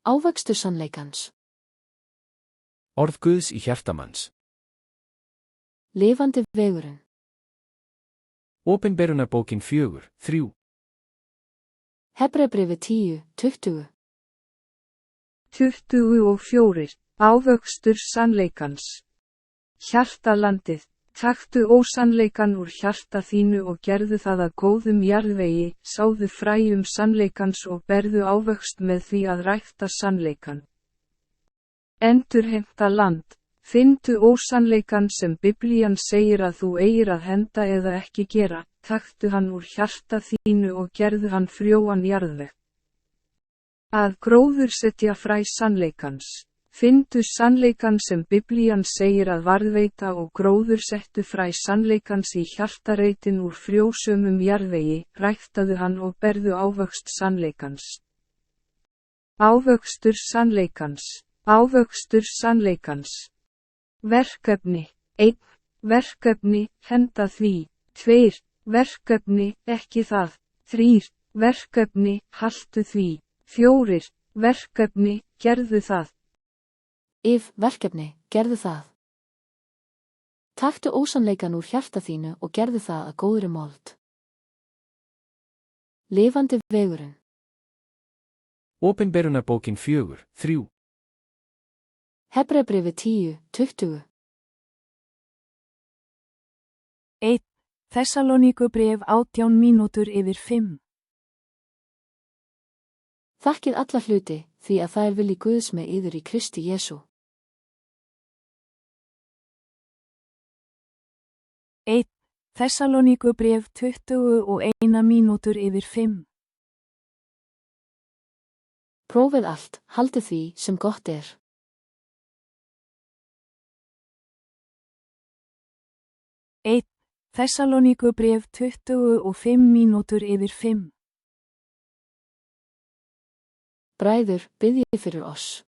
Ávöxtur sannleikans. Orð Guðs í hjarta manns. Lifandi vegurinn. Opinberunarbókin 4:3. Hebreabréfið 10:20. 24. Ávöxtur sannleikans. Hjartalandið, taktu ósannleikan úr hjarta þínu og gerðu það að góðum jarðvegi, sáðu fræjum sannleikans og berðu ávöxt með því að rækta sannleikan. Endurheimta land, finndu ósannleikan sem Biblían segir að þú eigir að henda eða ekki gera, taktu hann úr hjarta þínu og gerðu hann frjóan jarðveg. Að gróðursetja fræ sannleikans. Finndu sannleikan sem Biblían segir að varðveita og gróðursettu fræ sannleikans í hjartareitin úr frjósömum jarðvegi, ræktaðu hann og berðu ávöxt sannleikans. Ávöxtur sannleikans. Ávöxtur sannleikans. Verkefni. 1. Verkefni, henda því. 2. Verkefni, ekki það. 3. Verkefni, haltu því. 4. Verkefni, gerðu það. Verkefni, gerðu það. Taktu ósannleikan úr hjarta þínu og gerðu það að góðri mold. Lifandi vegurinn. Opinberunarbókin 4:3. Hebreabréfið 10:20. 1. Þessaloníkubréf 18 mínútur yfir 5. Þakkið alla hluti, því að það vilji Guðs með yður í Kristi Jesú. 1. Þessaloníkubréf 21 mínútur yfir 5. Prófið allt, haldið því sem gott er. 1. Þessaloníkubréf 25 mínútur yfir 5. Bræður, biðjið fyrir oss.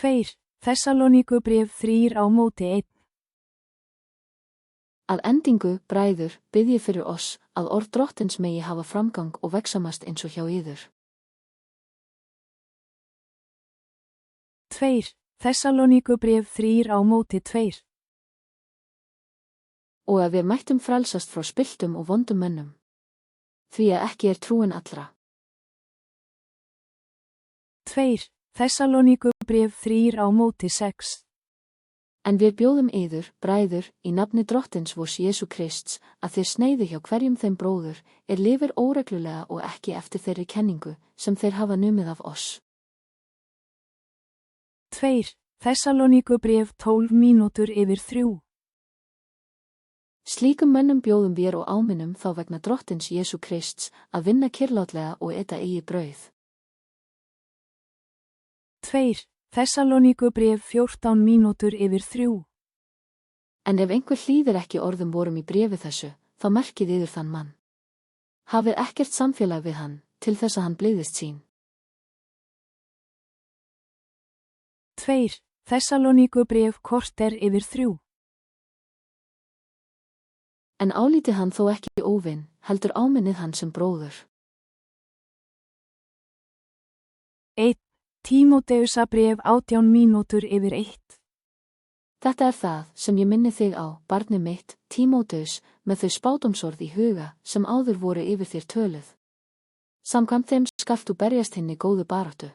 2. Þessaloníkubréf 3:1. Að endingu, bræður, biðjið fyrir oss, að orð Drottins megi hafa framgang og vexamast eins og hjá yður. 2. Þessaloníkubréf 3:2. Og að við mættum frelsast frá spilltum og vondum mönnum. Því að ekki er trúin allra. 2. Þessaloníkubréf 3:6. En við bjóðum yður, bræður, í nafni Drottins vors Jesú Krists, að þér sneiðu hjá hverjum þeim bróður, lifir óreglulega og ekki eftir þeirri kenningu, sem þeir hafa numið af oss. 2. Þessaloníkubréf 12 mínútur yfir 3. Slíkum mönnum bjóðum við og áminnum þá vegna Drottins Jesú Krists, að vinna kyrrlátlega og eta eigi brauð. 2. Þessaloníkubréf 14 mínútur yfir 3. En ef einhver hlýðir ekki orðum vorum í bréfi þessu, þá merkið yður þann mann. Hafið ekkert samfélag við hann, til þess að hann blíðist sín. 2. Þessaloníkubréf korter yfir 3. En álítið hann þó ekki óvin, heldur áminnið hann sem bróður. 1. Tímóteusabréf 18 mínútur yfir 1. Þetta er það sem ég minni þig á, barnið mitt, Tímóteus, með þau spádómsorð í huga sem áður voru yfir þér töluð. Samkvæmt þeim skalt þú berjast hinni góðu baráttu.